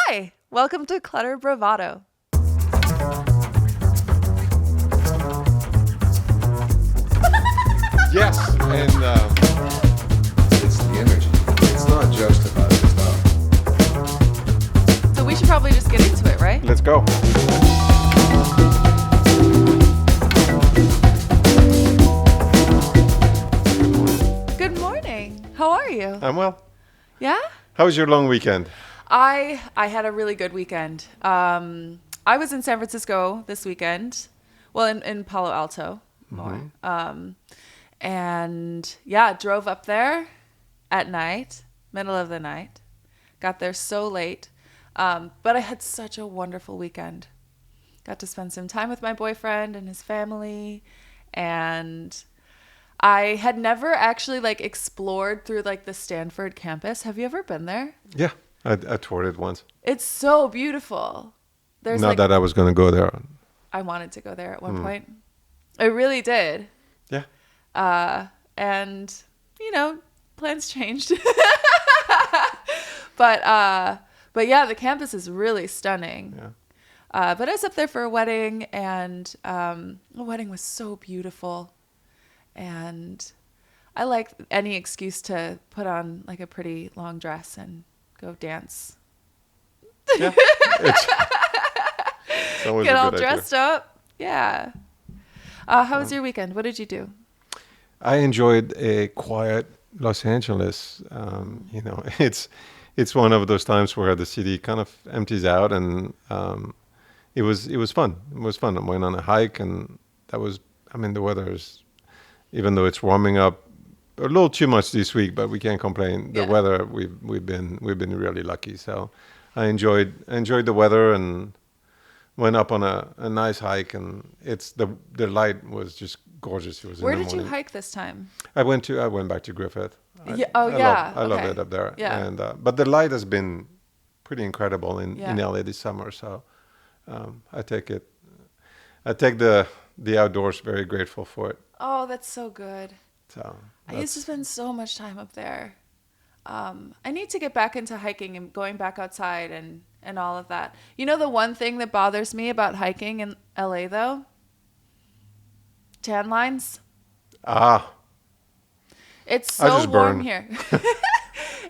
Hi, welcome to Clutter Bravado. Yes, and it's the energy. It's not just about the stuff. So we should probably just get into it, right? Let's go. Good morning. How are you? I'm well. Yeah? How was your long weekend? I had a really good weekend. I was in San Francisco this weekend. Well, in Palo Alto more. And yeah, drove up there at night, middle of the night. Got there so late. But I had such a wonderful weekend. Got to spend some time with my boyfriend and his family. And I had never actually explored through the Stanford campus. Have you ever been there? Yeah, I toured it once. It's so beautiful. There's Not that I was going to go there. I wanted to go there at one point. I really did. Yeah. And plans changed. But yeah, the campus is really stunning. Yeah. But I was up there for a wedding, and the wedding was so beautiful. And I like any excuse to put on a pretty long dress and go dance. Yeah. It's always Get a all good dressed up. Yeah. How was your weekend? What did you do? I enjoyed a quiet Los Angeles. It's one of those times where the city kind of empties out, and it was fun. It was fun. I went on a hike, and the weather is, even though it's warming up a little too much this week, but we can't complain. The weather, we've been really lucky. So I enjoyed the weather and went up on a nice hike, and the light was just gorgeous. It was Where in the did morning. you hike this time? I went back to Griffith. I love it up there. Yeah. And but the light has been pretty incredible in LA this summer. So I take the outdoors, very grateful for it. Oh, that's so good. So I used to spend so much time up there. I need to get back into hiking and going back outside and all of that. You know, the one thing that bothers me about hiking in LA, though? Tan lines. It's so warm here.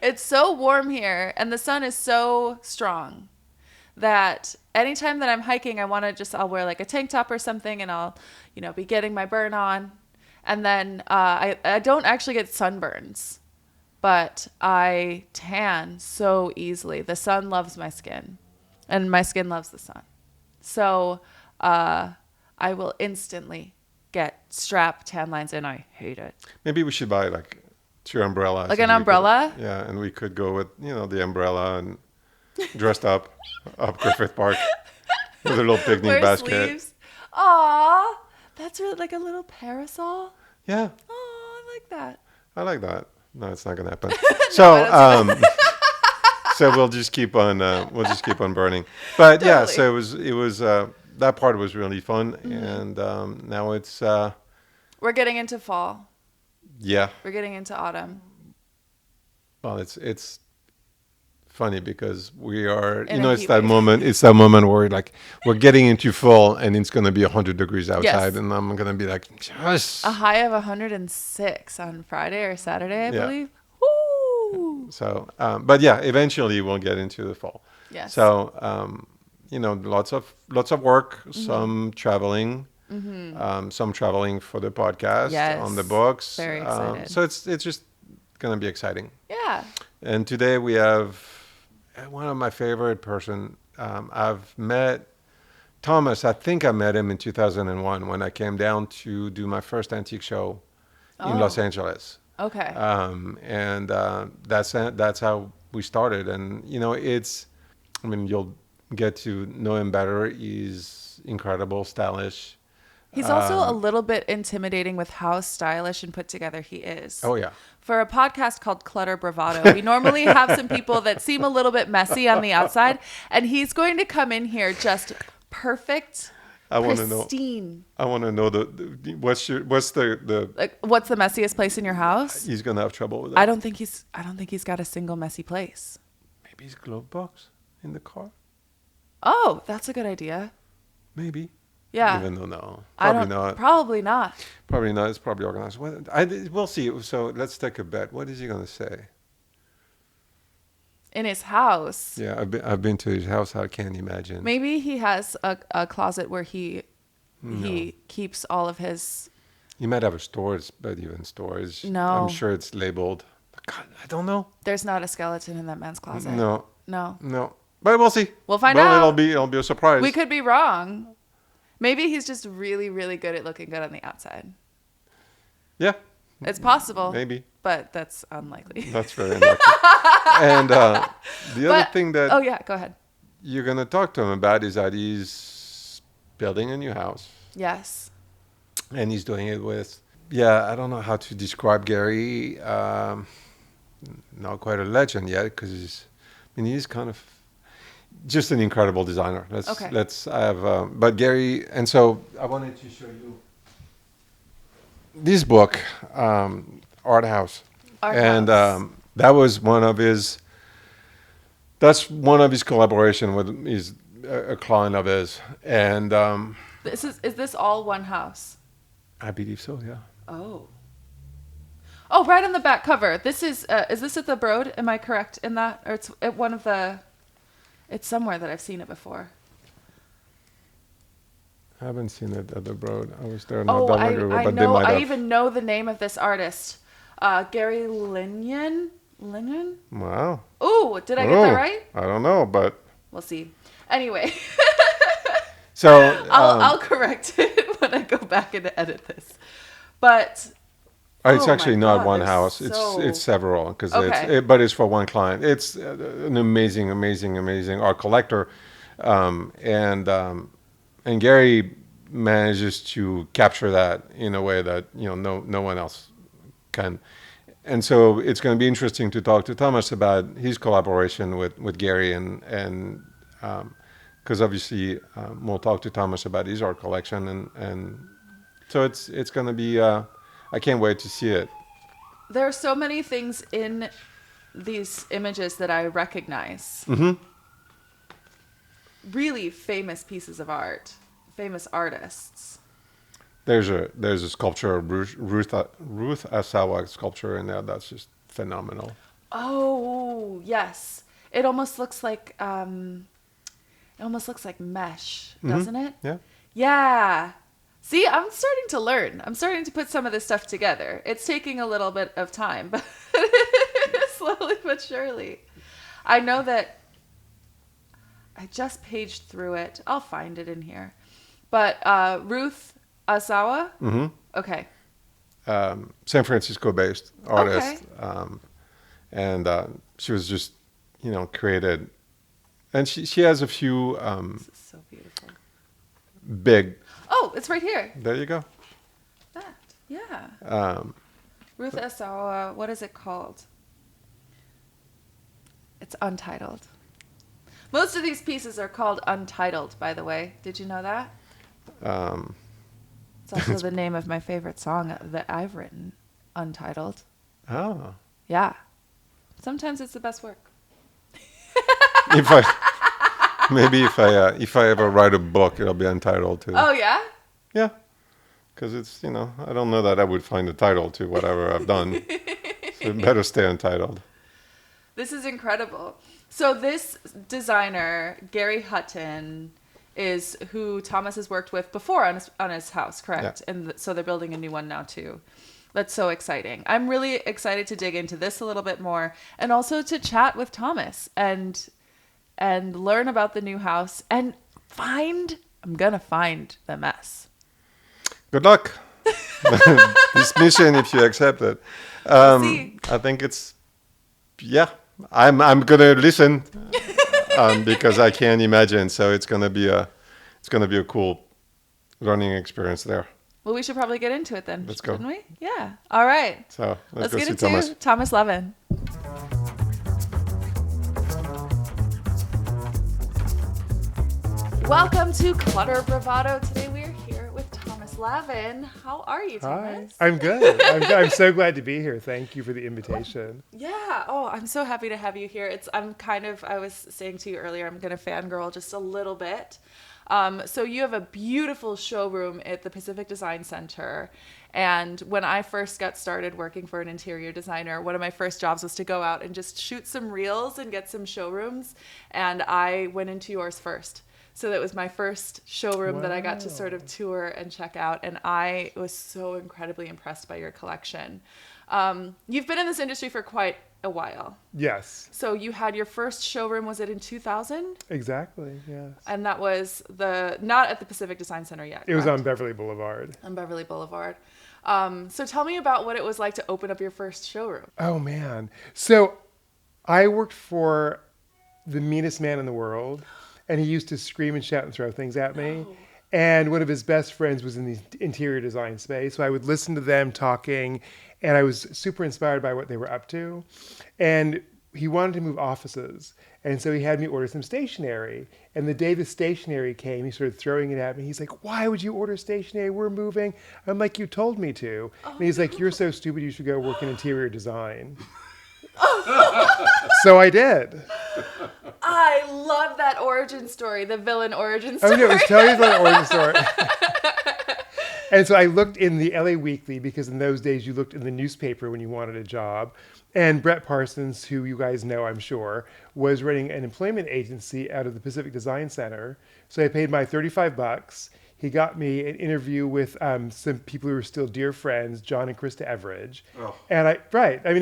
It's so warm here, and the sun is so strong that anytime that I'm hiking, I'll wear a tank top or something, and I'll, be getting my burn on. And then I don't actually get sunburns, but I tan so easily. The sun loves my skin, and my skin loves the sun. So I will instantly get strap tan lines, and I hate it. maybe we should buy 2 umbrellas. An umbrella? And we could go with the umbrella and dressed up Griffith Park with a little picnic Wear basket. sleeves. Aw, that's really like a little parasol. Yeah, Oh, I like that. I like that. No, it's not gonna happen. So so we'll just keep on burning. But yeah, so it was that part was really fun, and now it's We're getting into fall. yeah. We're getting into autumn. Well, it's funny because we are, In a it's heat that wave. moment. It's that moment where we're getting into fall, and it's gonna be 100 degrees outside, Yes. and I'm gonna be like, yes. A high of 106 on Friday or Saturday, I Yeah. believe. Woo! So, but yeah, eventually we'll get into the fall. Yes. So, lots of work, some traveling, some traveling for the podcast, Yes. on the books. Very excited. So it's just gonna be exciting. Yeah. And today we have one of my favorite person. I've met Thomas. I think I met him in 2001 when I came down to do my first antique show in Los Angeles. Okay. And that's how we started. And you'll get to know him better. He's incredible, stylish. He's also a little bit intimidating with how stylish and put together he is. Oh yeah. For a podcast called Clutter Bravado, we normally have some people that seem a little bit messy on the outside, and he's going to come in here just perfect, pristine. I want to know what's the What's the messiest place in your house? he's gonna have trouble with that. I don't think he's got a single messy place. Maybe his glove box. in the car. Oh, that's a good idea. Maybe. Yeah. Even though no, Probably not. Probably not. It's probably organized. We'll see. So let's take a bet. What is he going to say? In his house. Yeah, I've been to his house. I can't imagine. Maybe he has a closet where he keeps all of his. He might have a storage, but even storage. No. I'm sure it's labeled. God, I don't know. There's not a skeleton in that man's closet. No. No. But we'll see. We'll find out. It'll be a surprise. We could be wrong. Maybe he's just really, really good at looking good on the outside. Yeah. It's possible. Maybe. But that's unlikely. That's very unlikely. And the other thing that... Oh, yeah. Go ahead. You're going to talk to him about is that he's building a new house. Yes. And he's doing it with... Yeah, I don't know how to describe Gary. Not quite a legend yet because he's kind of... Just an incredible designer. But Gary, and so I wanted to show you this book, Art House. And that was one of his collaboration with a client of his. And is this all one house? I believe so, yeah. Oh, right on the back cover. This is this at the Broad? Am I correct in that? Or it's at one of the... It's somewhere that I've seen it before. I haven't seen it at the Broad. I was there not that long ago, but they might have. I even know the name of this artist. Gary Linyon? Wow. Ooh, did I get that right? I don't know, but... We'll see. Anyway. So... I'll correct it when I go back and edit this. But... It's actually not one house. It's several but it's for one client. It's an amazing art collector, and Gary manages to capture that in a way that no one else can. And so it's going to be interesting to talk to Thomas about his collaboration with Gary and because obviously we'll talk to Thomas about his art collection and so it's going to be. I can't wait to see it. There are so many things in these images that I recognize. Mm-hmm. Really famous pieces of art, famous artists. There's a sculpture, Ruth Asawa sculpture in there that's just phenomenal. Oh yes, it almost looks like mesh, doesn't it? Yeah. Yeah. See, I'm starting to learn. I'm starting to put some of this stuff together. It's taking a little bit of time, but slowly but surely. I know that I just paged through it. I'll find it in here. But Ruth Asawa? Mm-hmm. Okay. San Francisco-based artist. Okay. And she was just, created. And she has a few... this is so beautiful. Big... Oh, it's right here. There you go. That, yeah. Ruth Asawa, what is it called? It's Untitled. Most of these pieces are called Untitled, by the way. Did you know that? It's also the name of my favorite song that I've written, Untitled. Oh. Yeah. Sometimes it's the best work. If I ever write a book, it'll be Untitled too. Oh yeah? Yeah, because it's I don't know that I would find a title to whatever I've done, so it better stay untitled. This is incredible. So this designer Gary Hutton is who Thomas has worked with before on his house, correct? Yeah. And so they're building a new one now too. That's so exciting. I'm really excited to dig into this a little bit more and also to chat with Thomas and learn about the new house and I'm going to find the mess. Good luck. This mission, if you accept it. See. I think I'm going to listen because I can't imagine. So it's going to be a cool learning experience there. Well, we should probably get into it then. Let's go. Shouldn't we? Yeah. All right. So let's go get see into Thomas Lavin. Welcome to Clutter Bravado. Today we are here with Thomas Thomas Lavin. How are you, Thomas? Hi. I'm good. I'm so glad to be here. Thank you for the invitation. Yeah. Oh, I'm so happy to have you here. I was saying to you earlier, I'm going to fangirl just a little bit. So you have a beautiful showroom at the Pacific Design Center. And when I first got started working for an interior designer, one of my first jobs was to go out and just shoot some reels and get some showrooms. And I went into yours first. So that was my first showroom that I got to sort of tour and check out. And I was so incredibly impressed by your collection. You've been in this industry for quite a while. Yes. So you had your first showroom, was it in 2000? Exactly, yes. And that was not at the Pacific Design Center yet. It was correct? on Beverly Boulevard. On Beverly Boulevard. So tell me about what it was like to open up your first showroom. Oh, man. So I worked for the meanest man in the world, and he used to scream and shout and throw things at me. Oh. And one of his best friends was in the interior design space. So I would listen to them talking, and I was super inspired by what they were up to. And he wanted to move offices. And so he had me order some stationery. And the day the stationery came, he started throwing it at me. He's like, "Why would you order stationery? We're moving." I'm like, "You told me to." And he's like, "You're so stupid, you should go work in interior design." So I did. I love that origin story, the villain origin story. Oh, no, tell you the origin story. And so I looked in the LA Weekly, because in those days you looked in the newspaper when you wanted a job. And Brett Parsons, who you guys know, I'm sure, was running an employment agency out of the Pacific Design Center. So I paid my $35. He got me an interview with some people who were still dear friends, John and Krista Everidge. Oh. And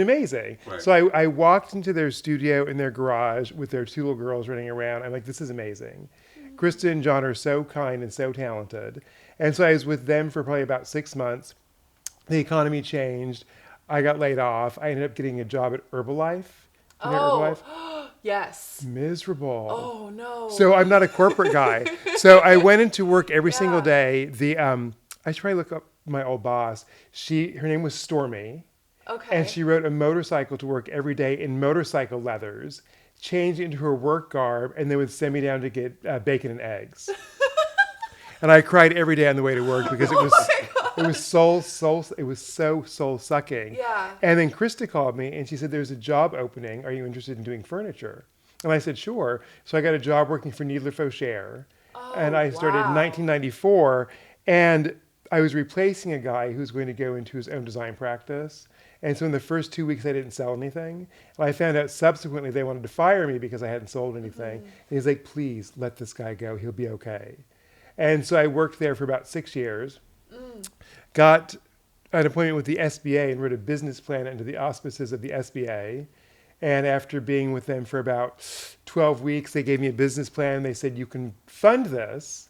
amazing. Right. So I walked into their studio in their garage with their two little girls running around. I'm like, this is amazing. Mm-hmm. Krista and John are so kind and so talented. And so I was with them for probably about 6 months. The economy changed. I got laid off. I ended up getting a job at Herbalife. You know Herbalife? Yes. Miserable. Oh, no. So I'm not a corporate guy. So I went into work every single day. I should probably look up my old boss. Her name was Stormy. Okay. And she rode a motorcycle to work every day in motorcycle leathers, changed into her work garb, and then would send me down to get bacon and eggs. And I cried every day on the way to work because it was so soul sucking. Yeah. And then Krista called me and she said, "There's a job opening. Are you interested in doing furniture?" And I said, "Sure." So I got a job working for Needler Faucher. And I started in 1994. And I was replacing a guy who's going to go into his own design practice. And so in the first 2 weeks, I didn't sell anything. And I found out subsequently they wanted to fire me because I hadn't sold anything. Mm-hmm. And he's like, "Please let this guy go. He'll be okay." And so I worked there for about 6 years, got an appointment with the SBA and wrote a business plan under the auspices of the SBA. And after being with them for about 12 weeks, they gave me a business plan. They said, "You can fund this."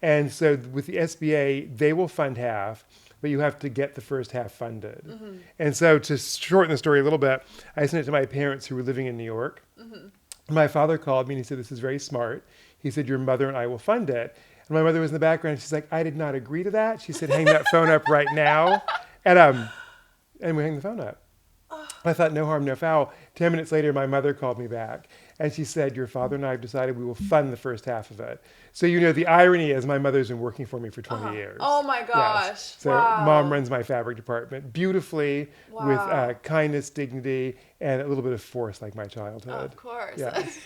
And so with the SBA, they will fund half, but you have to get the first half funded. Mm-hmm. And so to shorten the story a little bit, I sent it to my parents who were living in New York. Mm-hmm. My father called me and he said, "This is very smart." He said, "Your mother and I will fund it." And my mother was in the background. She's like, "I did not agree to that." She said, "Hang that phone up right now." And we hung the phone up. I thought, no harm, no foul. 10 minutes later, my mother called me back. And she said, "Your father and I have decided we will fund the first half of it." So, the irony is my mother's been working for me for 20 years. Oh, my gosh. Yes. So Mom runs my fabric department beautifully with kindness, dignity, and a little bit of force like my childhood. Of course. Yes.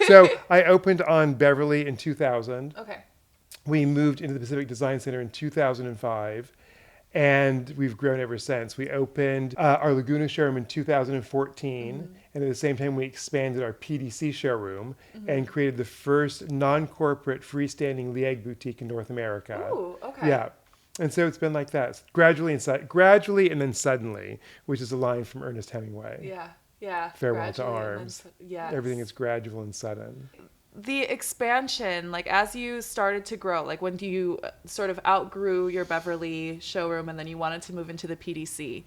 So I opened on Beverly in 2000. Okay. We moved into the Pacific Design Center in 2005, and we've grown ever since. We opened our Laguna showroom in 2014, and at the same time we expanded our PDC showroom and created the first non-corporate freestanding Liège boutique in North America. Ooh, okay. Yeah. And so it's been like that, gradually and then suddenly, which is a line from Ernest Hemingway. Yeah. Farewell to Arms. Yes. Everything is gradual and sudden. The expansion, like as you started to grow, like when you sort of outgrew your Beverly showroom and then you wanted to move into the PDC,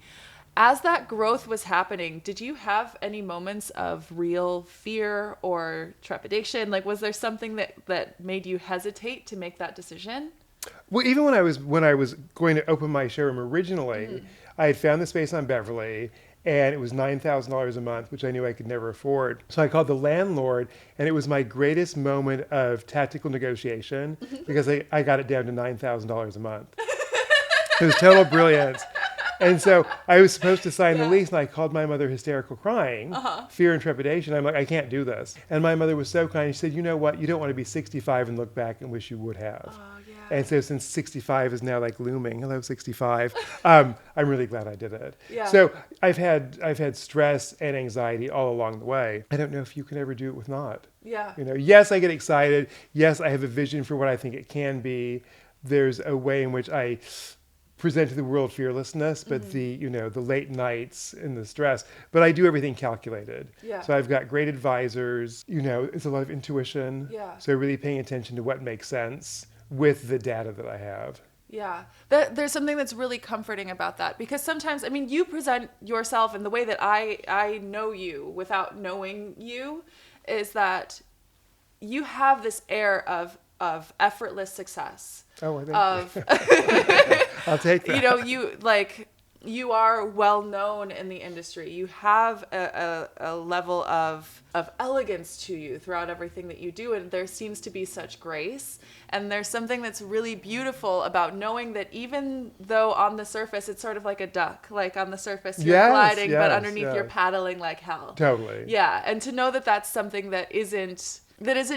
as that growth was happening, did you have any moments of real fear or trepidation? Like, was there something that made you hesitate to make that decision? Well, even when I was going to open my showroom originally, I had found the space on Beverly, and it was $9,000 a month, which I knew I could never afford. So I called the landlord, and it was my greatest moment of tactical negotiation because I got it down to $9,000 a month. It was total brilliance. And so I was supposed to sign the lease, and I called my mother hysterical crying, fear and trepidation. I'm like, I can't do this. And my mother was so kind. She said, you know what? You don't want to be 65 and look back and wish you would have. Oh, yeah. And so since 65 is now like looming, hello 65, I'm really glad I did it. Yeah. So I've had stress and anxiety all along the way. I don't know if you can ever do it with not. Yeah. You know, yes, I get excited. Yes, I have a vision for what I think it can be. There's a way in which I present to the world fearlessness, but the late nights and the stress, but I do everything calculated. Yeah. So I've got great advisors, it's a lot of intuition. Yeah. So really paying attention to what makes sense with the data that I have. Yeah, there's something that's really comforting about that, because sometimes, I mean, you present yourself in the way that I know you without knowing you, is that you have this air of effortless success. Oh, thank you. I'll take that. You are well known in the industry. You have a level of elegance to you throughout everything that you do, and there seems to be such grace. And there's something that's really beautiful about knowing that even though on the surface it's sort of like a duck, like on the surface you're gliding, but underneath you're paddling like hell. Totally. Yeah, and to know that that's something that isn't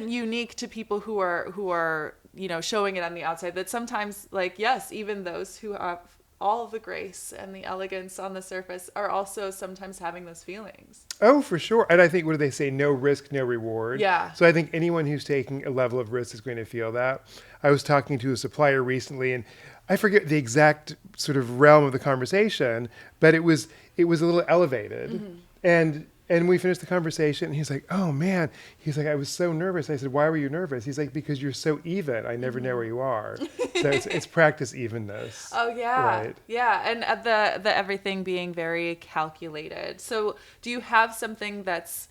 unique to people who are showing it on the outside. That sometimes, yes, even those who have all the grace and the elegance on the surface are also sometimes having those feelings. Oh, for sure. And I think, what do they say? No risk, no reward. Yeah. So I think anyone who's taking a level of risk is going to feel that. I was talking to a supplier recently, and I forget the exact sort of realm of the conversation, but it was a little elevated. Mm-hmm. And we finished the conversation, and he's like, oh, man. He's like, I was so nervous. I said, why were you nervous? He's like, because you're so even. I never know where you are. So it's practice evenness. Oh, yeah. Right. Yeah, and the everything being very calculated. So do you have something that's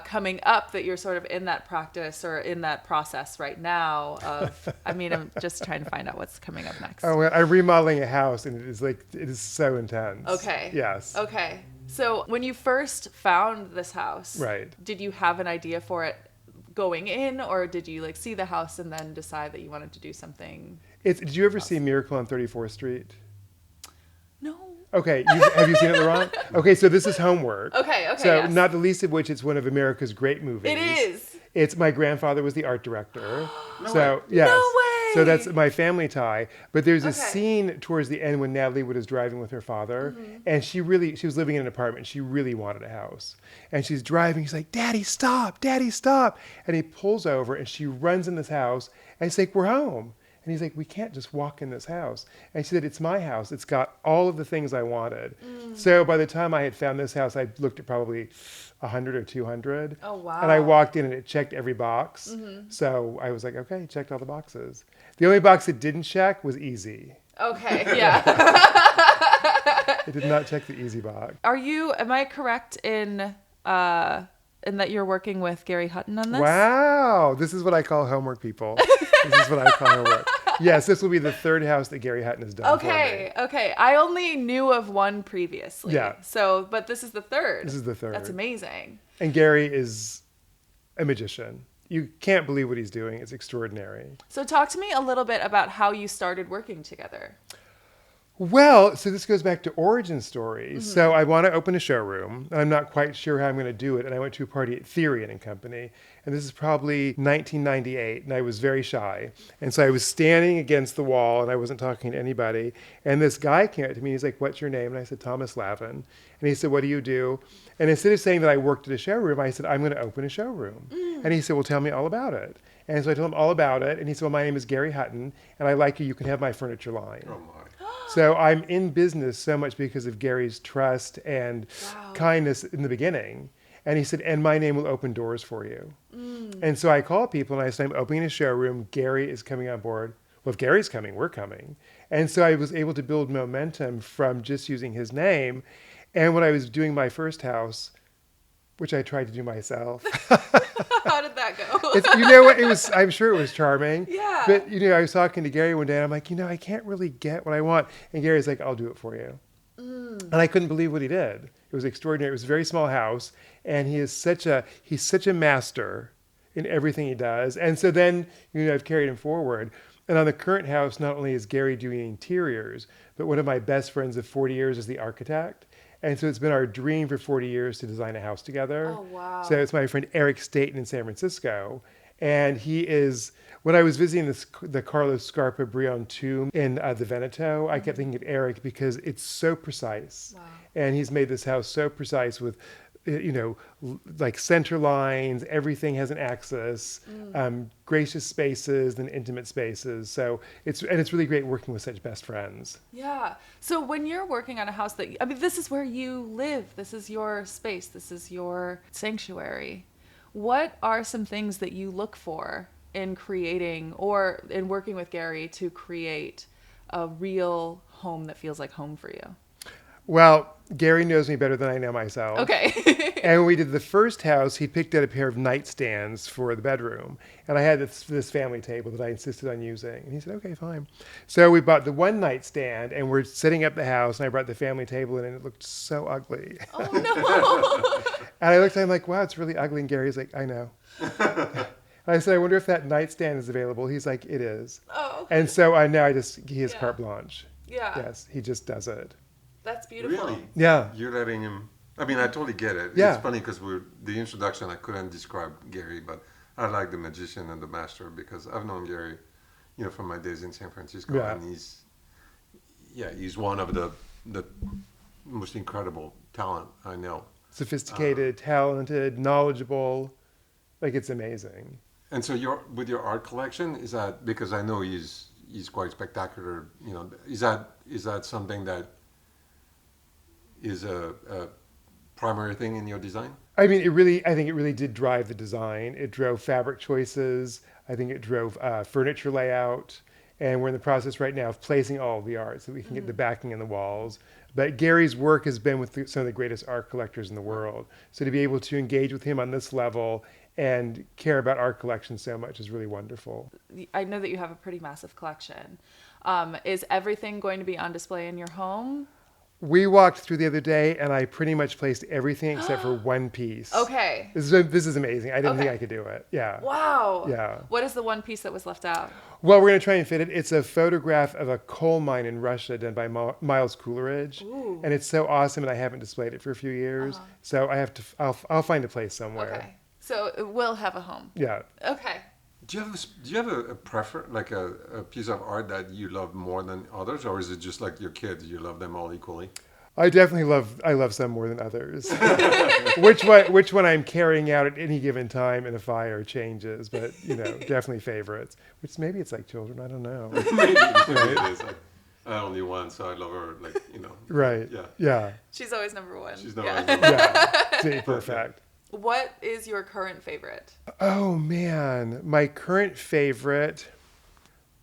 coming up that you're sort of in that practice or in that process right now of, I'm just trying to find out what's coming up next. Oh, I'm remodeling a house, and it is so intense. Okay. Yes. Okay. So when you first found this house, right, did you have an idea for it going in, or did you see the house and then decide that you wanted to do something? Did you ever see Miracle on 34th Street? No. Okay, have you seen it, Laurent? Okay, so this is homework. Okay, So yes. not the least of which, it's one of America's great movies. It is. It's my grandfather was the art director. No So way. yes. No way. So that's my family tie. But there's a scene towards the end when Natalie Wood is driving with her father, and she was living in an apartment. She really wanted a house, and she's driving. He's like, "Daddy, stop! Daddy, stop!" And he pulls over, and she runs in this house, and he's like, "We're home." And he's like, we can't just walk in this house. And she said, it's my house. It's got all of the things I wanted. So by the time I had found this house, I looked at probably 100 or 200. Oh, wow. And I walked in, and it checked every box. So I was like, okay, checked all the boxes. The only box it didn't check was easy. Okay, yeah. It did not check the easy box. Am I correct in that you're working with Gary Hutton on this? Wow. This is what I call homework, people. This is what I call homework. Yes, this will be the third house that Gary Hutton has done for me. Okay. I only knew of one previously. Yeah. So, but this is the third. This is the third. That's amazing. And Gary is a magician. You can't believe what he's doing. It's extraordinary. So talk to me a little bit about how you started working together. Well, so this goes back to origin stories. So I want to open a showroom. I'm not quite sure how I'm going to do it. And I went to a party at Theory and Company. And this is probably 1998. And I was very shy. And so I was standing against the wall, and I wasn't talking to anybody. And this guy came up to me. He's like, what's your name? And I said, Thomas Lavin. And he said, what do you do? And instead of saying that I worked at a showroom, I said, I'm going to open a showroom. And he said, well, tell me all about it. And so I told him all about it. And he said, well, my name is Gary Hutton, and I like you. You can have my furniture line. Oh, my. So I'm in business so much because of Gary's trust and kindness in the beginning. And he said, and my name will open doors for you. And so I called people, and I said, I'm opening a showroom. Gary is coming on board. Well, if Gary's coming, we're coming. And so I was able to build momentum from just using his name. And when I was doing my first house, which I tried to do myself. How did that go? I'm sure it was charming. Yeah. But, I was talking to Gary one day, and I'm like, I can't really get what I want. And Gary's like, I'll do it for you. And I couldn't believe what he did. It was extraordinary. It was a very small house, and he's such a master in everything he does. And so then, I've carried him forward. And on the current house, not only is Gary doing interiors, but one of my best friends of 40 years is the architect. And so it's been our dream for 40 years to design a house together. Oh, wow. So it's my friend Eric Staten in San Francisco. And he is, when I was visiting the Carlos Scarpa Brion tomb in the Veneto, I kept thinking of Eric because it's so precise. Wow. And he's made this house so precise with, like center lines, everything has an axis, gracious spaces and intimate spaces. So it's really great working with such best friends. Yeah. So when you're working on a house this is where you live. This is your space. This is your sanctuary. What are some things that you look for in creating or in working with Gary to create a real home that feels like home for you? Well, Gary knows me better than I know myself. Okay. And when we did the first house, he picked out a pair of nightstands for the bedroom. And I had this family table that I insisted on using. And he said, okay, fine. So we bought the one nightstand and we're setting up the house. And I brought the family table in and it looked so ugly. Oh, no. And I looked at him like, wow, it's really ugly. And Gary's like, I know. And I said, I wonder if that nightstand is available. He's like, it is. Oh, okay. And so he has carte blanche. Yeah. Yes, he just does it. That's beautiful. Really? Yeah. You're letting him. I mean, I totally get it. Yeah. It's funny because the introduction, I couldn't describe Gary, but I like the magician and the master because I've known Gary, from my days in San Francisco, Yeah. and he's one of the most incredible talent I know. Sophisticated, talented, knowledgeable. Like, it's amazing. And so with your art collection, is that because I know he's quite spectacular? Is that something that is a primary thing in your design? I think it really did drive the design. It drove fabric choices. I think it drove furniture layout. And we're in the process right now of placing all of the art so we can get the backing in the walls. But Gary's work has been with some of the greatest art collectors in the world. So to be able to engage with him on this level and care about art collections so much is really wonderful. I know that you have a pretty massive collection. Is everything going to be on display in your home? We walked through the other day, and I pretty much placed everything except for one piece. Okay. This is amazing. I didn't think I could do it. Yeah. Wow. Yeah. What is the one piece that was left out? Well, we're going to try and fit it. It's a photograph of a coal mine in Russia done by Miles Coleridge. Ooh. And it's so awesome, and I haven't displayed it for a few years. So I'll find a place somewhere. Okay. So it will have a home. Yeah. Okay. Do you have a preference, like a piece of art that you love more than others, or is it just like your kids, you love them all equally? I love some more than others. which one I'm carrying out at any given time in a fire changes, but definitely favorites. Which maybe it's like children, I don't know. Maybe it is. I only one, so I love her, Right. Yeah. Yeah. She's always number one. She's not Yeah. See, perfect. What is your current favorite? Oh man, my current favorite,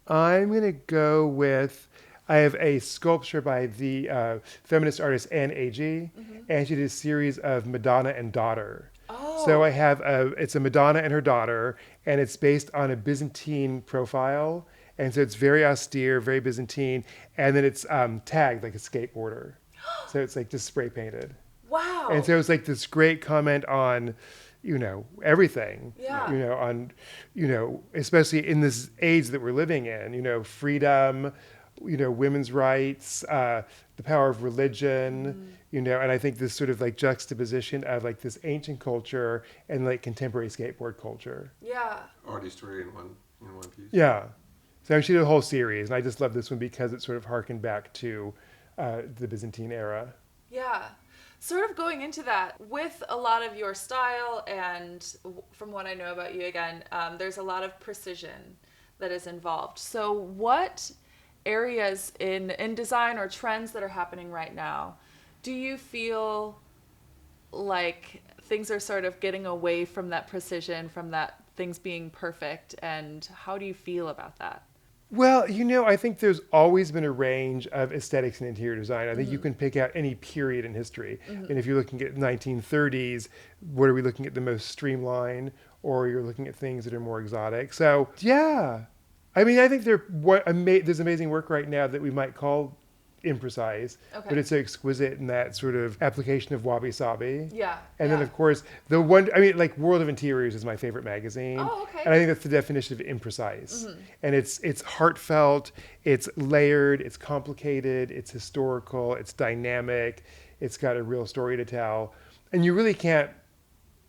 I'm going to go with, I have a sculpture by the feminist artist Anne Agee, and she did a series of Madonna and Daughter. Oh. So I have it's a Madonna and her daughter, and it's based on a Byzantine profile. And so it's very austere, very Byzantine, and then it's tagged like a skateboarder. So it's like just spray painted. Wow. And so it's like this great comment on, everything. Yeah. On, especially in this age that we're living in, freedom, women's rights, the power of religion, and I think this sort of like juxtaposition of like this ancient culture and like contemporary skateboard culture. Yeah. Artistry in one piece. Yeah. So she did a whole series, and I just love this one because it sort of harkened back to the Byzantine era. Yeah. Sort of going into that, with a lot of your style and from what I know about you, again, there's a lot of precision that is involved. So what areas in design or trends that are happening right now, do you feel like things are sort of getting away from that precision, from that things being perfect, and how do you feel about that? Well, I think there's always been a range of aesthetics in interior design. I think you can pick out any period in history. And if you're looking at 1930s, what are we looking at the most streamlined, or you're looking at things that are more exotic? So, yeah. I mean, I think there's amazing work right now that we might call imprecise, Okay. but it's so exquisite in that sort of application of wabi-sabi. Yeah. And then, of course, the one, I mean, like World of Interiors is my favorite magazine. Oh, okay. And I think that's the definition of imprecise. And it's heartfelt, it's layered, it's complicated, it's historical, it's dynamic, it's got a real story to tell. And you really can't,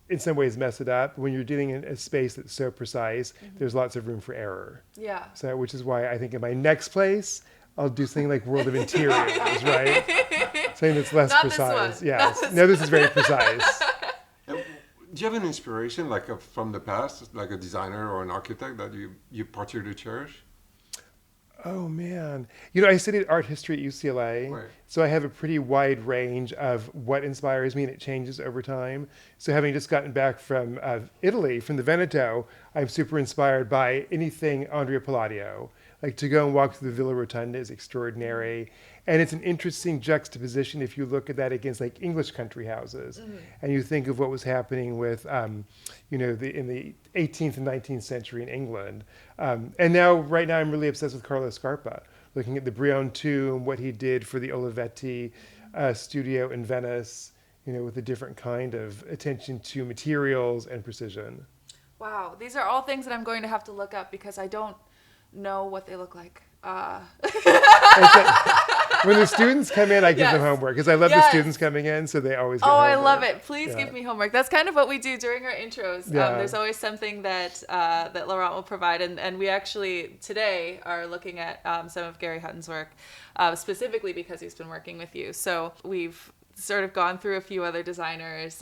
in some ways, mess it up. When you're dealing in a space that's so precise, there's lots of room for error. Yeah. So, which is why I think in my next place, I'll do something like World of Interiors, right? Something that's less Not this precise. one. Yes. Not No, this is very precise. Do you have an inspiration, like from the past, like a designer or an architect that you particularly cherish? Oh, man. You know, I studied art history at UCLA, Right. so I have a pretty wide range of what inspires me, and it changes over time. So having just gotten back from Italy, from the Veneto, I'm super inspired by anything Andrea Palladio. Like to go and walk through the Villa Rotonda is extraordinary. And it's an interesting juxtaposition if you look at that against like English country houses. And you think of what was happening with, you know, in the 18th and 19th century in England. And now, right now, I'm really obsessed with Carlo Scarpa, looking at the Brion tomb, what he did for the Olivetti studio in Venice, you know, with a different kind of attention to materials and precision. Wow. These are all things that I'm going to have to look up because I don't know what they look like. When the students come in, I give them Yes. homework because I love the Yes. students coming in, so they always get Oh, I homework. love it. Please Yeah. give me homework. That's kind of what we do during our intros. Yeah. There's always something that that Laurent will provide. And we actually today are looking at some of Gary Hutton's work, specifically because he's been working with you. So we've sort of gone through a few other designers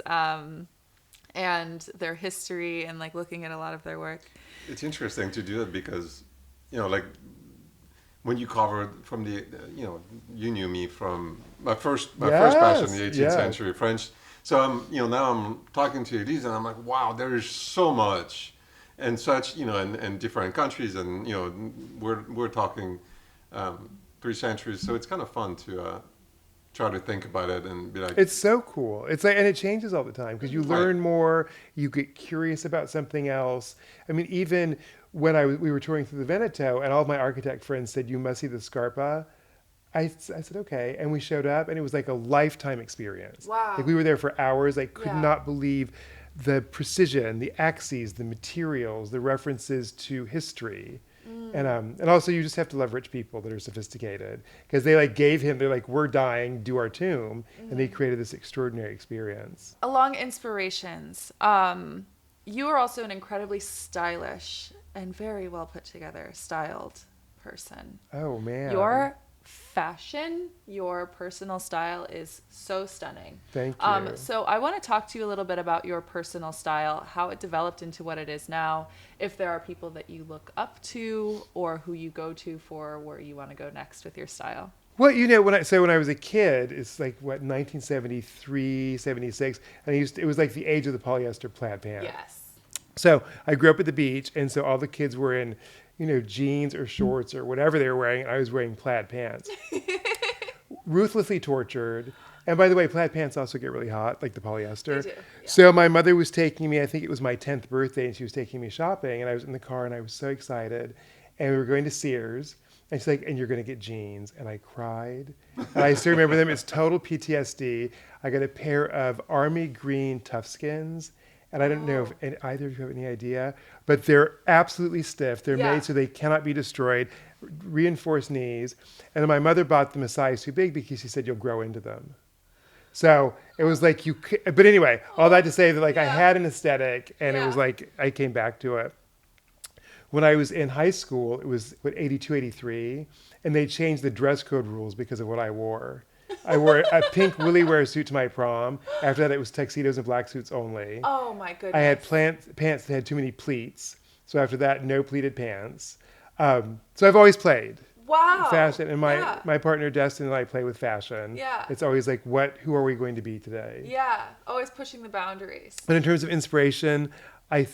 and their history and like looking at a lot of their work. It's interesting to do that because, you know, like when you covered from the, you know, you knew me from my first passion, the 18th century French. So now I'm talking to Elyse and I'm like, wow, there is so much and such, you know, in different countries, and you know, we're talking 3 centuries, so it's kind of fun to try to think about it and be like, It's so cool. It's like, and it changes all the time because you learn more, you get curious about something else. I mean, even when we were touring through the Veneto, and all of my architect friends said, "You must see the Scarpa." I said, okay. And we showed up, and it was like a lifetime experience. Wow. Like we were there for hours. I could Yeah. not believe the precision, the axes, the materials, the references to history. And also you just have to love rich people that are sophisticated because they like they're like, we're dying, do our tomb. And they created this extraordinary experience. Along inspirations, you are also an incredibly stylish and very well put together, styled person. Oh, man. Your fashion, your personal style is so stunning. Thank you. So I want to talk to you a little bit about your personal style, how it developed into what it is now, if there are people that you look up to or who you go to for where you want to go next with your style. Well, you know, when I was a kid, it's like, 1973, 76, and it was like the age of the polyester plaid pant. Yes. So I grew up at the beach, and so all the kids were in, you know, jeans or shorts or whatever they were wearing, and I was wearing plaid pants. Ruthlessly tortured. And by the way, plaid pants also get really hot, like the polyester. They do, yeah. So my mother was taking me, I think it was my 10th birthday, and she was taking me shopping, and I was in the car, and I was so excited. And we were going to Sears, and she's like, and you're going to get jeans. And I cried. And I still remember them. It's total PTSD. I got a pair of army green Toughskins. And I don't know if either of you have any idea, but they're absolutely stiff. They're made so they cannot be destroyed. Reinforced knees. And then my mother bought them a size too big because she said you'll grow into them. So it was like but anyway, all that to say that like I had an aesthetic, and it was like I came back to it. When I was in high school, it was 82, 83, and they changed the dress code rules because of what I wore. I wore a pink Willie wear suit to my prom. After that, it was tuxedos and black suits only. Oh my goodness. I had pants that had too many pleats. So after that, no pleated pants. So I've always played fashion, and my partner Destin and I play with fashion. Yeah. It's always like, who are we going to be today? Yeah, always pushing the boundaries. But in terms of inspiration, I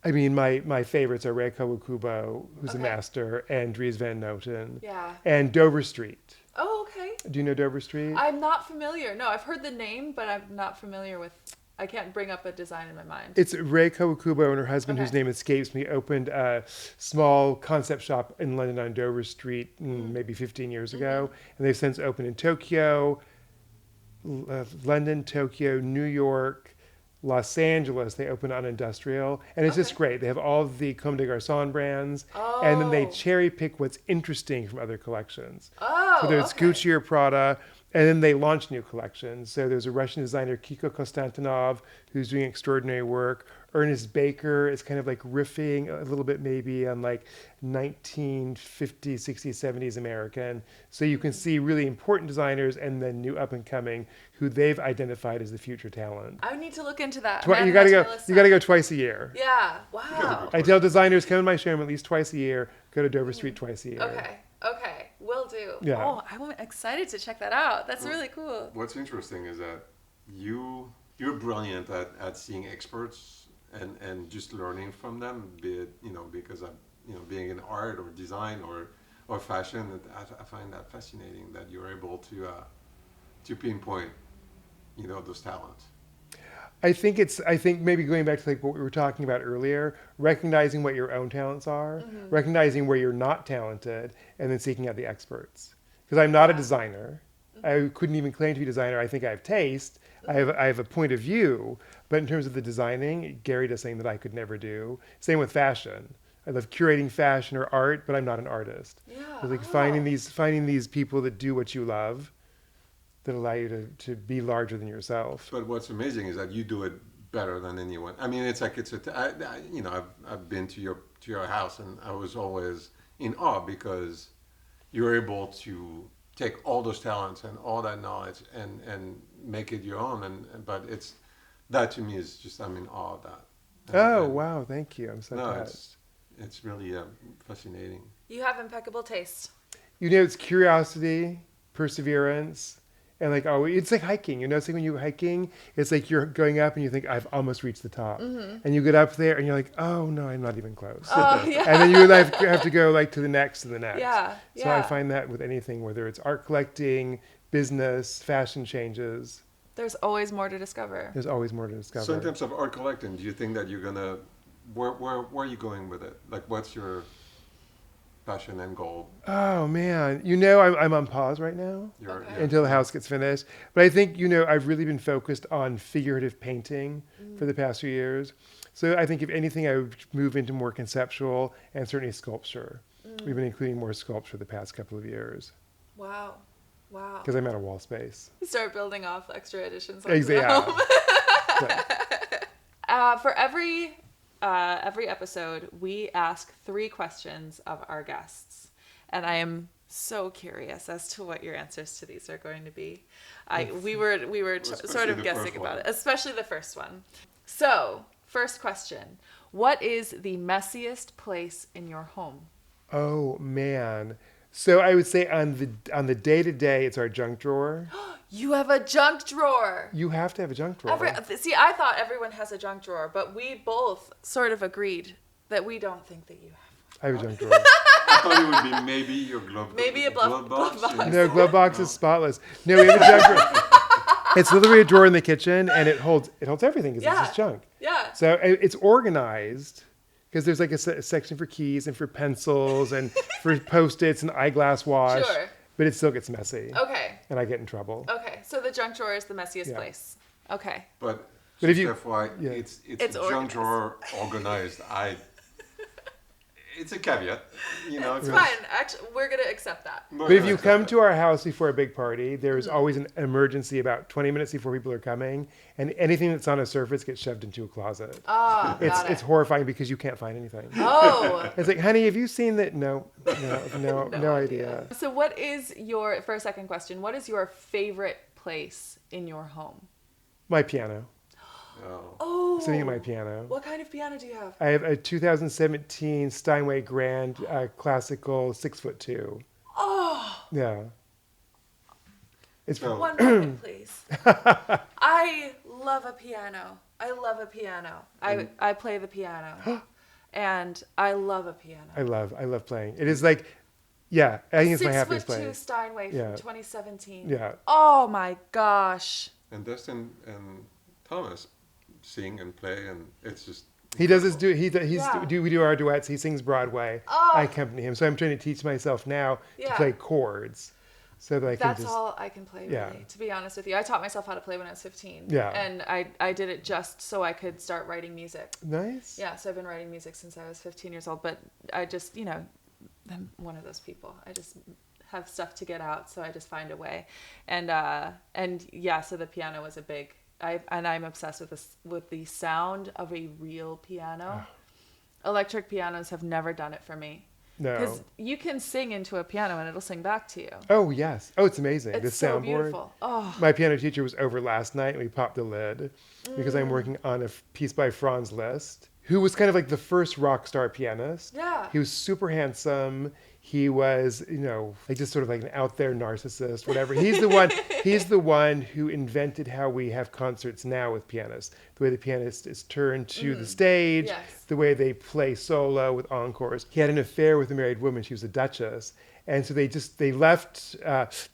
mean, my favorites are Rei Kawakubo, who's a master, and Dries Van Noten. Yeah. And Dover Street. Oh, okay. Do you know Dover Street? I'm not familiar. No, I've heard the name, but I'm not familiar with. I can't bring up a design in my mind. It's Rei Kawakubo and her husband, Okay. whose name escapes me, opened a small concept shop in London on Dover Street maybe 15 years ago. And they've since opened in Tokyo, London, Tokyo, New York, Los Angeles. They opened on Industrial. And it's just great. They have all of the Comme des Garçons brands. And then they cherry pick what's interesting from other collections. Whether it's Gucci or Prada. And then they launch new collections. So there's a Russian designer, Kiko Konstantinov, who's doing extraordinary work. Ernest Baker is kind of like riffing a little bit maybe on like 1950s, 60s, 70s American. So you can see really important designers and then new up and coming who they've identified as the future talent. I need to look into that. You gotta go. You gotta go twice a year. Yeah. Wow. I tell designers, come to my showroom at least twice a year. Go to Dover Street twice a year. Okay. Will do. Yeah. Oh, I'm excited to check that out. That's really cool. What's interesting is that you're brilliant at seeing experts and just learning from them, be it, because I'm, being in art or design or fashion. I find that fascinating that you're able to pinpoint, those talents. I think maybe going back to like what we were talking about earlier, recognizing what your own talents are, recognizing where you're not talented, and then seeking out the experts. Because I'm not a designer. I couldn't even claim to be a designer. I think I have taste. I have a point of view. But in terms of the designing, Gary does something that I could never do. Same with fashion. I love curating fashion or art, but I'm not an artist. Yeah. It's like finding these people that do what you love, that allow you to be larger than yourself. But what's amazing is that you do it better than anyone. I mean, it's like I've been to your house and I was always in awe because you're able to take all those talents and all that knowledge and make it your own. But that to me is just, I'm in awe of that. Wow, thank you. I'm so glad. It's really fascinating. You have impeccable taste. It's curiosity, perseverance. And like, it's like hiking, it's like when you're hiking, it's like you're going up and you think, I've almost reached the top. And you get up there and you're like, oh no, I'm not even close. And then you have to go like to the next. Yeah. So I find that with anything, whether it's art collecting, business, fashion changes. There's always more to discover. There's always more to discover. So in terms of art collecting, do you think that you're gonna, where are you going with it? Like, what's your passion and goal? Oh man, I'm on pause right now until the house gets finished. But I think I've really been focused on figurative painting for the past few years. So I think if anything, I would move into more conceptual and certainly sculpture. We've been including more sculpture the past couple of years. Wow. Because I'm out of wall space. Start building off extra editions. Exactly. For every episode, we ask 3 questions of our guests, and I am so curious as to what your answers to these are going to be. We were sort of guessing about it, especially the first one. So, first question: what is the messiest place in your home? Oh man. So I would say on the day-to-day, it's our junk drawer. You have a junk drawer. You have to have a junk drawer. See, I thought everyone has a junk drawer, but we both sort of agreed that we don't think that you have. I have a junk drawer. I thought it would be maybe your glove box. Maybe a glove box. No, glove box is spotless. No, we have a junk drawer. It's literally a drawer in the kitchen, and it holds everything because it's just junk. Yeah. So it's organized. Because there's like a section for keys and for pencils and for Post-its and eyeglass wash. Sure. But it still gets messy. Okay. And I get in trouble. Okay. So the junk drawer is the messiest place. Okay. But if you, it's a junk drawer organized. It's a caveat, It's fine. Actually, we're gonna accept that. But if you come to our house before a big party, there's always an emergency about 20 minutes before people are coming, and anything that's on a surface gets shoved into a closet. Oh, it's horrifying because you can't find anything. Oh. It's like, honey, have you seen that? No idea. So for a second question, what is your favorite place in your home? My piano. Oh. Sitting at my piano. What kind of piano do you have? I have a 2017 Steinway Grand classical 6'2". Oh. Yeah. It's One moment, please. I love a piano. I play the piano. And I love a piano. I love playing. It is like, I think it's my happiest place. 6'2" Steinway from 2017. Yeah. Oh my gosh. And Dustin and Thomas sing and play, and it's just. He does his we do our duets. He sings Broadway. Oh. I accompany him. So I'm trying to teach myself now to play chords, so that I can That's all I can play, really, to be honest with you. I taught myself how to play when I was 15. Yeah. And I did it just so I could start writing music. Nice. Yeah, so I've been writing music since I was 15 years old. But I just, I'm one of those people. I just have stuff to get out, so I just find a way. And yeah, so the piano was a big... I'm obsessed with the sound of a real piano. Electric pianos have never done it for me. No. Because you can sing into a piano and it'll sing back to you. Oh, yes. Oh, it's amazing. It's the so soundboard. beautiful. Oh. My piano teacher was over last night and we popped the lid because I'm working on a piece by Franz Liszt, who was kind of like the first rock star pianist. Yeah. He was super handsome. He was, like just sort of like an out there narcissist, whatever. He's the one who invented how we have concerts now with pianists. The way the pianist is turned to the stage, the way they play solo with encores. He had an affair with a married woman. She was a duchess. And so they left,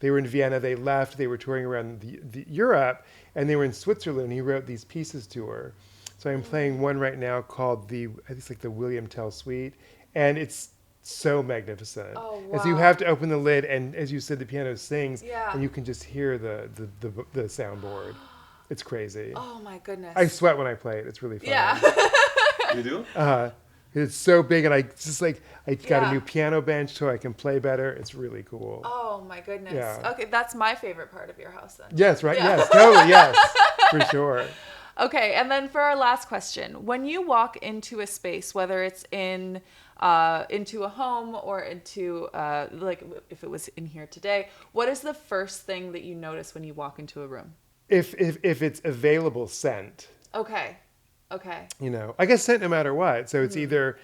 they were in Vienna, they left, they were touring around the Europe, and they were in Switzerland. He wrote these pieces to her. So I'm playing one right now called I think it's like the William Tell Suite. And it's so magnificent. Oh, wow. And so you have to open the lid, and as you said, the piano sings, Yeah. and you can just hear the soundboard. It's crazy. Oh my goodness. I sweat when I play it. It's really fun. Yeah. You do? It's so big, and I got a new piano bench so I can play better. It's really cool. Oh my goodness. Yeah. Okay, that's my favorite part of your house then. Yes, right? Yeah. Yes, totally, yes, for sure. Okay, and then for our last question, when you walk into a space, whether it's into a home or into like if it was in here today, what is the first thing that you notice when you walk into a room? If it's available, scent. Okay. I guess scent no matter what. So it's either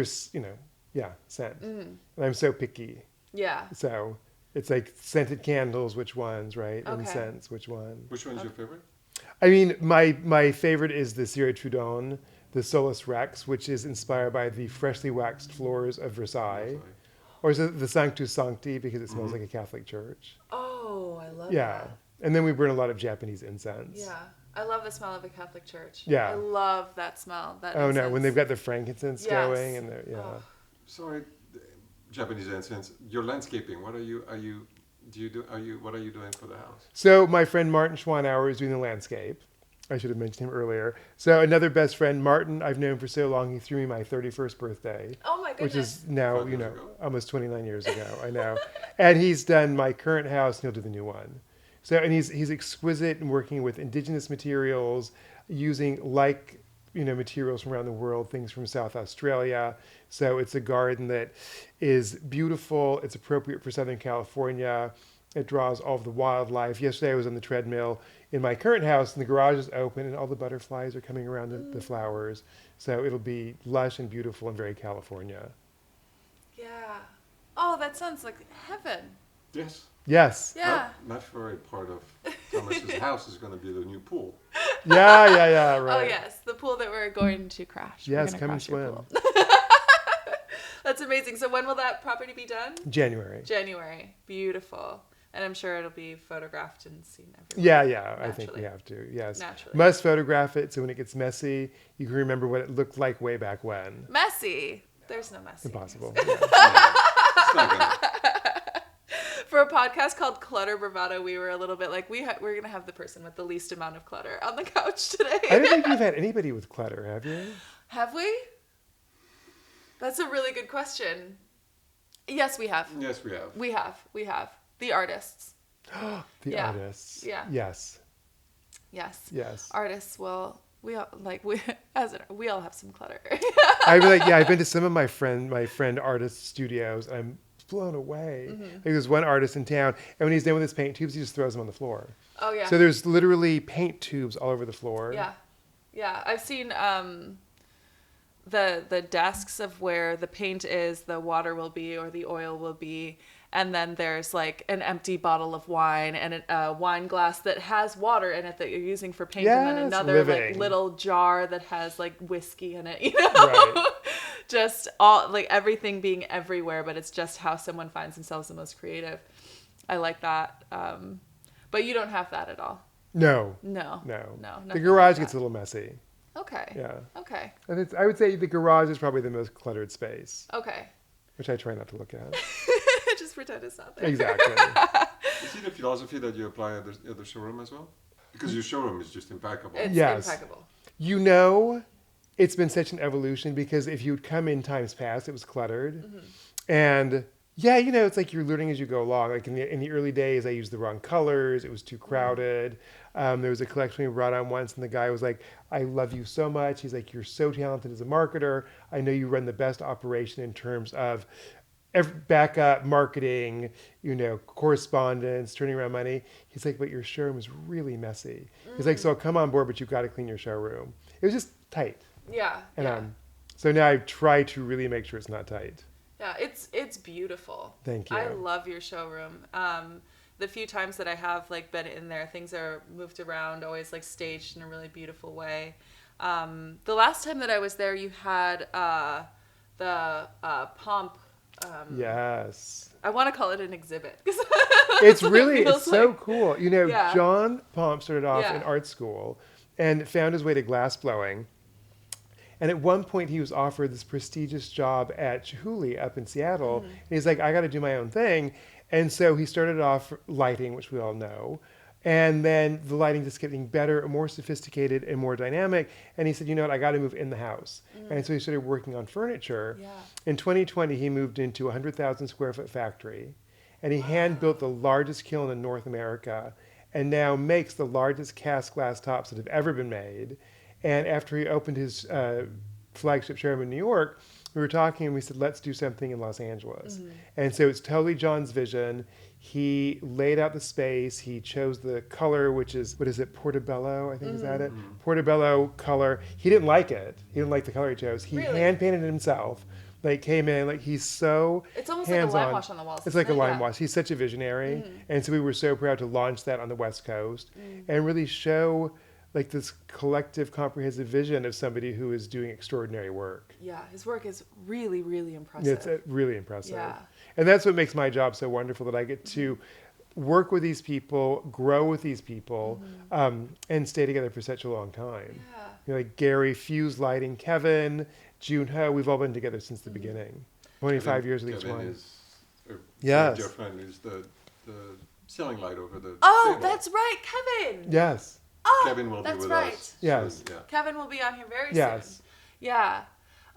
scent. And I'm so picky. Yeah. So it's like scented candles, which ones, right? Okay. Incense, which one? Which one's your favorite? I mean, my favorite is the Cire Trudon, the Solus Rex, which is inspired by the freshly waxed floors of Versailles. Or is it the Sanctus Sancti, because it smells like a Catholic church? Oh, I love Yeah. that. And then we burn a lot of Japanese incense. Yeah. I love the smell of a Catholic church. Yeah. I love that smell. Oh, no, when they've got the frankincense going and they're, Oh. Sorry, Japanese incense. Your landscaping. What are you doing for the house? So my friend Martin Schwanauer is doing the landscape. I should have mentioned him earlier. So another best friend, Martin, I've known for so long. He threw me my 31st birthday. Oh my goodness. Which is now, 5 years ago? almost 29 years ago. I know. And he's done my current house and he'll do the new one. So, and he's exquisite in working with indigenous materials, using materials from around the world, things from South Australia. So it's a garden that is beautiful. It's appropriate for Southern California. It draws all of the wildlife. Yesterday I was on the treadmill in my current house and the garage is open and all the butterflies are coming around the flowers. So it'll be lush and beautiful and very California. Yeah. Oh, that sounds like heaven. Yes. Yes. Yeah. My favorite part of Thomas's house is going to be the new pool. Yeah, right. Oh yes, the pool that we're going to crash. Yes, come and swim. That's amazing. So when will that property be done? January. Beautiful. And I'm sure it'll be photographed and seen everywhere. Yeah. I think we have to. Yes. Naturally. Must photograph it so when it gets messy, you can remember what it looked like way back when. Messy. There's no messy. Impossible. Yeah, it's not gonna. For a podcast called Clutter Bravado, we were a little bit like, we're going to have the person with the least amount of clutter on the couch today. I don't think you've had anybody with clutter, have you? Have we? That's a really good question. Yes, we have. Yes, we have. We have. The artists. The artists. Yeah. Yes. Artists will... We all have some clutter. I've been to some of my friend artist studios. I'm blown away. Like there's one artist in town, and when he's done with his paint tubes, he just throws them on the floor. Oh yeah. So there's literally paint tubes all over the floor. Yeah. I've seen the desks of where the paint is, the water will be, or the oil will be. And then there's like an empty bottle of wine and a wine glass that has water in it that you're using for paint. Yes, and then another like little jar that has like whiskey in it, Right. Just all like everything being everywhere, but it's just how someone finds themselves the most creative. I like that. But you don't have that at all. No. No. No. No. The nothing garage like gets a that. little messy. Okay. Yeah. Okay. And I would say the garage is probably the most cluttered space, Okay. which I try not to look at. Just pretend it's not there. Exactly. Is it a philosophy that you apply at the showroom as well? Because your showroom is just impeccable. It's Yes. impeccable. You know, it's been such an evolution because if you'd come in times past, it was cluttered. And yeah, you know, it's like you're learning as you go along. Like in the early days, I used the wrong colors. It was too crowded. There was a collection we brought on once, and the guy was like, I love you so much. He's like, you're so talented as a marketer. I know you run the best operation in terms of backup marketing, you know, correspondence, turning around money. He's like, but your showroom is really messy. He's like, so I'll come on board, but you've got to clean your showroom. It was just tight. Yeah. And yeah. so now I try to really make sure it's not tight. Yeah, it's beautiful. Thank you. I love your showroom. The few times that I have like been in there, things are moved around, always like staged in a really beautiful way. The last time that I was there, you had the pomp. Yes. I want to call it an exhibit. It's really, it's so like. cool. You know, Yeah. John Pomp started off Yeah. in art school and found his way to glass blowing. And at one point, he was offered this prestigious job at Chihuly up in Seattle. And he's like, I got to do my own thing. And so he started off lighting, which we all know. And then the lighting just kept getting better and more sophisticated and more dynamic. And he said, you know what, I got to move in the house. And so he started working on furniture. Yeah. In 2020, he moved into a 100,000 square foot factory. And he hand built the largest kiln in North America and now makes the largest cast glass tops that have ever been made. And after he opened his flagship showroom in New York, we were talking and we said, let's do something in Los Angeles. And so it's totally John's vision. He laid out the space. He chose the color, which is, what is it, Portobello, I think is that it? Portobello color. He didn't like it. He didn't like the color he chose. He Really? hand painted it himself. Like came in, like he's so It's almost hands-on. like a lime wash on the walls. It's like a isn't it? lime Yeah. wash. He's such a visionary. And so we were so proud to launch that on the West Coast and really show like this collective comprehensive vision of somebody who is doing extraordinary work. Yeah, his work is really, really impressive. It's really impressive. Yeah. And that's what makes my job so wonderful, that I get to work with these people, grow with these people, and stay together for such a long time. Yeah. You know, like Gary, Fuse Lighting, Kevin, June Ho, we've all been together since the beginning. 25 years with each Kevin one. Is, Yes. Dear friend is the ceiling light over the Oh, table. that's right, Kevin. Yes. Oh, Kevin will be that's with right. us. Yes. So, yeah. Kevin will be on here very Yes. soon. Yeah.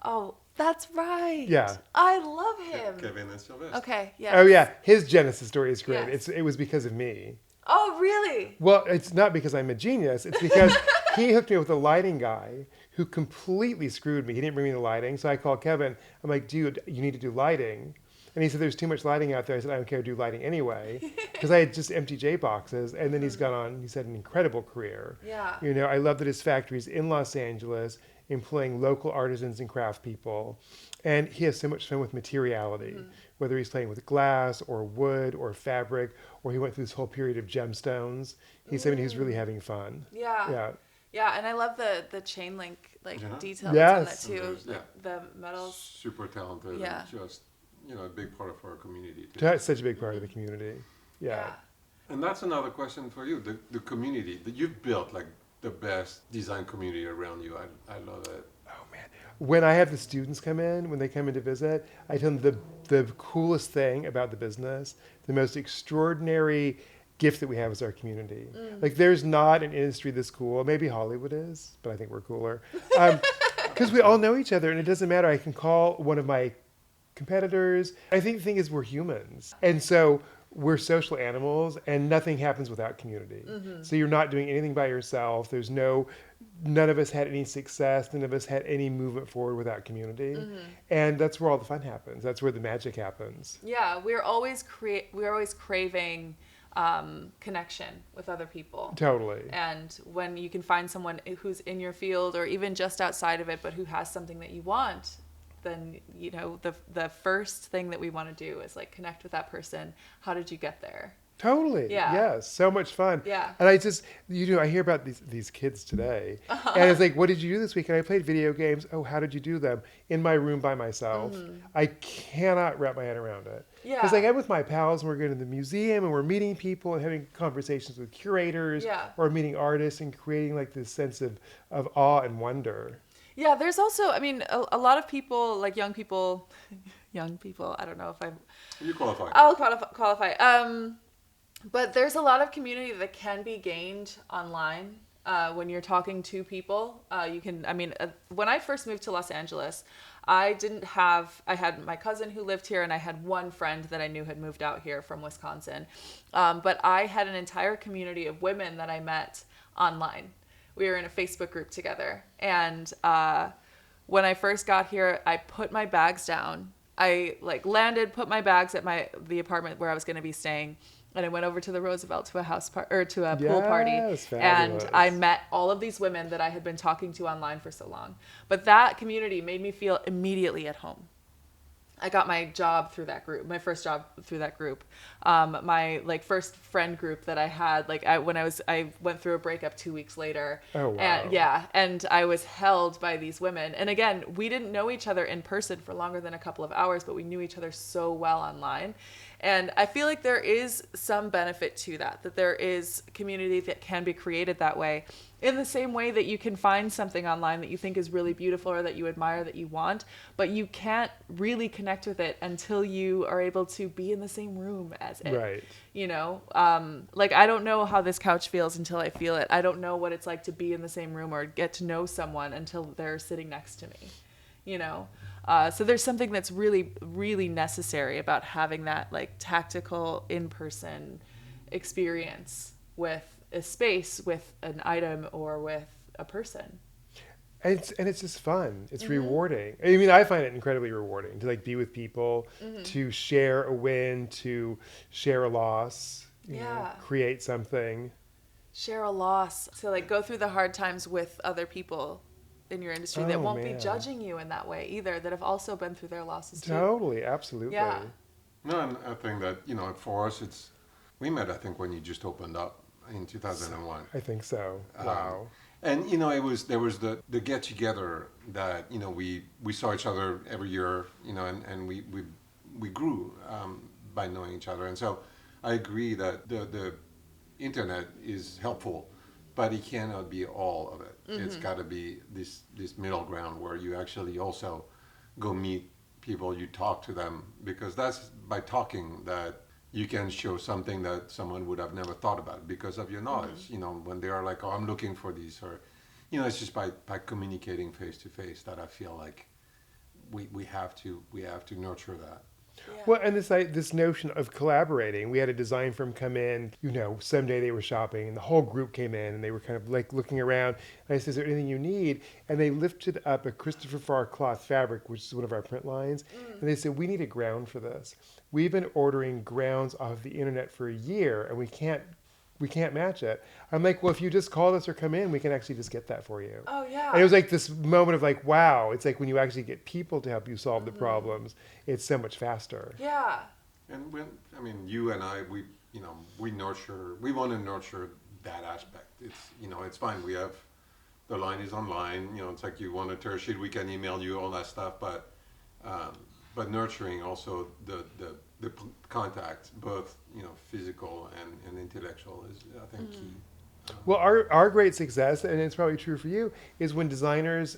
Oh, that's right. Yeah. I love him. Kevin and Sylvester. Okay. Yeah. Oh yeah, his Genesis story is great. Yes. It was because of me. Oh, really? Well, it's not because I'm a genius. It's because he hooked me with a lighting guy who completely screwed me. He didn't bring me the lighting, so I called Kevin. I'm like, dude, you need to do lighting. And he said, there's too much lighting out there. I said, I don't care, do lighting anyway. Because I had just empty J boxes. And then he's gone on, he's had an incredible career. Yeah. You know, I love that his factory's in Los Angeles, employing local artisans and craft people. And he has so much fun with materiality, whether he's playing with glass or wood or fabric, or he went through this whole period of gemstones. He's somebody who's really having fun. Yeah. Yeah. Yeah, and I love the chain link details Yes. on that too. Yeah. The metals. Super talented. Yeah. And just, a big part of our community too. That's such a big part of the community. Yeah. And that's another question for you. The community that you've built, like the best design community around you. I love it. Oh man. When I have the students come in, when they come in to visit, I tell them the coolest thing about the business, the most extraordinary gift that we have is our community. Like there's not an industry this cool. Maybe Hollywood is, but I think we're cooler. Because we all know each other and it doesn't matter. I can call one of my competitors. I think the thing is we're humans. And so we're social animals and nothing happens without community. So you're not doing anything by yourself. None of us had any success. None of us had any movement forward without community. And that's where all the fun happens. That's where the magic happens. Yeah, we're always craving connection with other people. Totally. And when you can find someone who's in your field or even just outside of it, but who has something that you want, then the first thing that we want to do is like connect with that person. How did you get there? Totally. Yeah. Yes. So much fun. Yeah. And I just, I hear about these kids today. And it's like, what did you do this week? And I played video games. Oh, how did you do them? In my room by myself. I cannot wrap my head around it. Because like I'm with my pals and we're going to the museum and we're meeting people and having conversations with curators or meeting artists and creating like this sense of awe and wonder. Yeah, there's also, I mean, a lot of people, like young people, I don't know if I'm... You qualify. I'll qualify. But there's a lot of community that can be gained online when you're talking to people. When I first moved to Los Angeles, I had my cousin who lived here and I had one friend that I knew had moved out here from Wisconsin. But I had an entire community of women that I met online. We were in a Facebook group together. And when I first got here, I put my bags down. I landed, put my bags at the apartment where I was going to be staying. And I went over to the Roosevelt to a pool party, and I met all of these women that I had been talking to online for so long. But that community made me feel immediately at home. I got my job through that group, my first job through that group. My first friend group that I had, I went through a breakup 2 weeks later. Oh, wow. And I was held by these women. And again, we didn't know each other in person for longer than a couple of hours, but we knew each other so well online. And I feel like there is some benefit to that there is community that can be created that way. In the same way that you can find something online that you think is really beautiful or that you admire, that you want, but you can't really connect with it until you are able to be in the same room as it. Right. I don't know how this couch feels until I feel it. I don't know what it's like to be in the same room or get to know someone until they're sitting next to me, So there's something that's really, really necessary about having that tactical in-person experience with a space, with an item, or with a person. And it's just fun. It's rewarding. I mean, I find it incredibly rewarding to be with people, to share a win, to share a loss, create something. Share a loss. So go through the hard times with other people in your industry that won't be judging you in that way either, that have also been through their losses too. Totally, absolutely. Yeah. No, and I think that, for us, we met, I think, when you just opened up in 2001. I think so. Wow. And, there was the get together that, we saw each other every year, and we grew by knowing each other. And so I agree that the internet is helpful, but it cannot be all of it. It's got to be this middle ground where you actually also go meet people, you talk to them, because that's by talking that you can show something that someone would have never thought about because of your knowledge. When they are like, oh, I'm looking for these, or, it's just by communicating face to face that I feel like we have to nurture that. Yeah. Well, and this notion of collaborating, we had a design firm come in, someday they were shopping and the whole group came in and they were kind of looking around. And I said, is there anything you need? And they lifted up a Christopher Farr cloth fabric, which is one of our print lines. And they said, we need a ground for this. We've been ordering grounds off the internet for a year and we can't match it. I'm like, well, if you just call us or come in, we can actually just get that for you. Oh, yeah. And it was this moment of wow, it's when you actually get people to help you solve the problems, it's so much faster. Yeah. And you and I, we want to nurture that aspect. It's fine. We have, the line is online, it's you want a tear sheet, we can email you, all that stuff, but nurturing also the contact, both physical and intellectual, is I think key. Well, our great success, and it's probably true for you, is when designers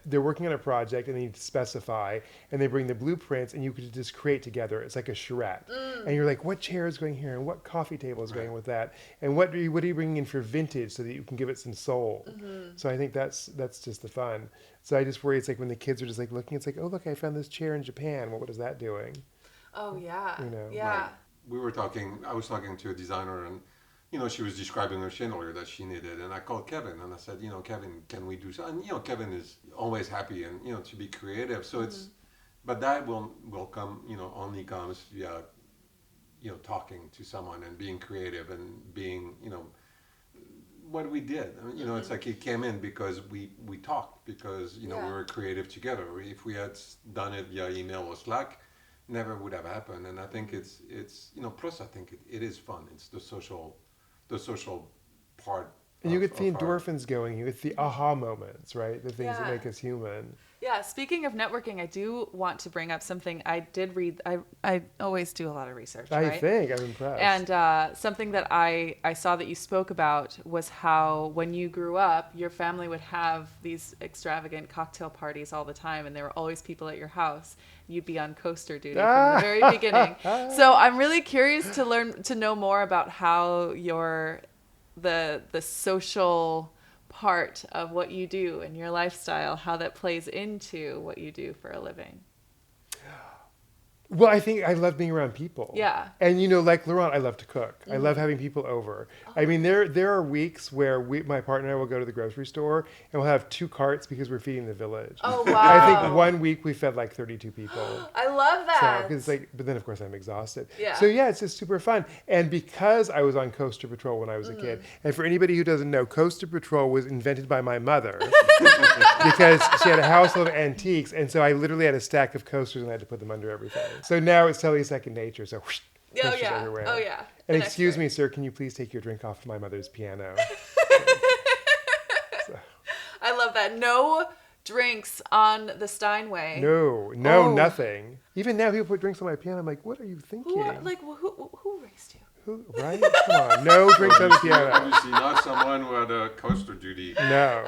they're working on a project and they need to specify, and they bring the blueprints, and you could just create together. It's like a charrette, and you're like, what chair is going here, and what coffee table is going with that, and what are you bringing in for vintage so that you can give it some soul. So I think that's just the fun. So I just worry it's when the kids are just looking, it's oh look, I found this chair in Japan. Well, what is that doing? Oh yeah. Yeah. Right. I was talking to a designer, and she was describing a chandelier that she needed, and I called Kevin and I said, Kevin, can we do something? Kevin is always happy and to be creative. So but that will come, only comes via talking to someone and being creative and being what we did. It's it came in because we talked, because we were creative together. If we had done it via email or Slack, never would have happened. And I think it's plus I think it is fun. It's the social part. And you get the endorphins going. You get the aha moments, right? The things that make us human. Yeah, speaking of networking, I do want to bring up something I did read. I always do a lot of research, right? I think. I'm impressed. And something that I saw that you spoke about was how when you grew up, your family would have these extravagant cocktail parties all the time, and there were always people at your house. You'd be on coaster duty from the very beginning. So I'm really curious to know more about how the social part of what you do and your lifestyle, how that plays into what you do for a living. Well, I think I love being around people. Yeah. And, like Laurent, I love to cook. I love having people over. I mean, there are weeks where my partner and I will go to the grocery store and we'll have 2 carts because we're feeding the village. Oh, wow. I think one week we fed like 32 people. I love that. So, but then, of course, I'm exhausted. Yeah. So, yeah, it's just super fun. And because I was on Coaster Patrol when I was a kid, and for anybody who doesn't know, Coaster Patrol was invented by my mother because she had a house full of antiques. And so I literally had a stack of coasters and I had to put them under everything. So now it's totally second nature. So whoosh, everywhere. Oh, yeah. And excuse me, sir, can you please take your drink off of my mother's piano? So. I love that. No drinks on the Steinway. No, nothing. Even now, people put drinks on my piano. I'm like, what are you thinking? Who raised you? Right? Come on. No drinks on the piano. Obviously not someone who had a coaster duty No.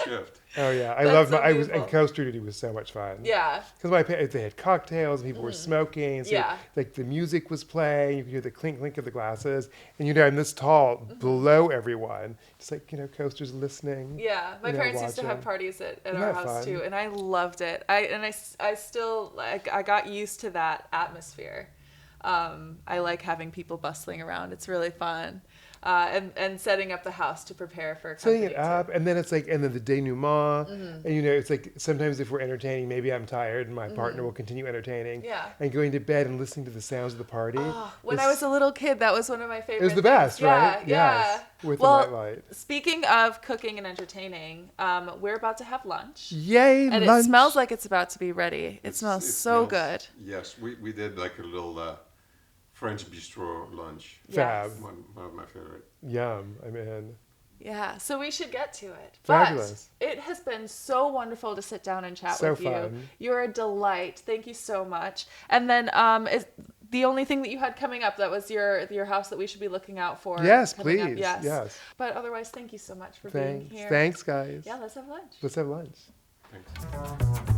shift. Oh yeah, and coaster duty was so much fun. Yeah. Because they had cocktails and people were smoking. So like the music was playing, you could hear the clink clink of the glasses, and I'm this tall below everyone, just like coasters listening. Yeah, my parents used to have parties at our house too, and I loved it. I still I got used to that atmosphere. I like having people bustling around. It's really fun. And setting up the house to prepare for company. Setting it up, and then it's like, and then the denouement, and it's like sometimes if we're entertaining, maybe I'm tired, and my partner will continue entertaining. Yeah. And going to bed and listening to the sounds of the party. When I was a little kid, that was one of my favorite. It was the best, right? Yeah. Yes. With the nightlight. Speaking of cooking and entertaining, we're about to have lunch. Yay! And lunch. It smells like it's about to be ready. It smells so good. Yes, we did like a little French bistro lunch. Fab. One of my favorite. Yum. I'm in. Yeah, so we should get to it. Fabulous. But it has been so wonderful to sit down and chat with you. Fun. You're a delight. Thank you so much. And then is the only thing that you had coming up, that was your house that we should be looking out for. Yes, please. Yes. But otherwise, thank you so much for being here. Thanks, guys. Yeah, let's have lunch. Let's have lunch. Thanks.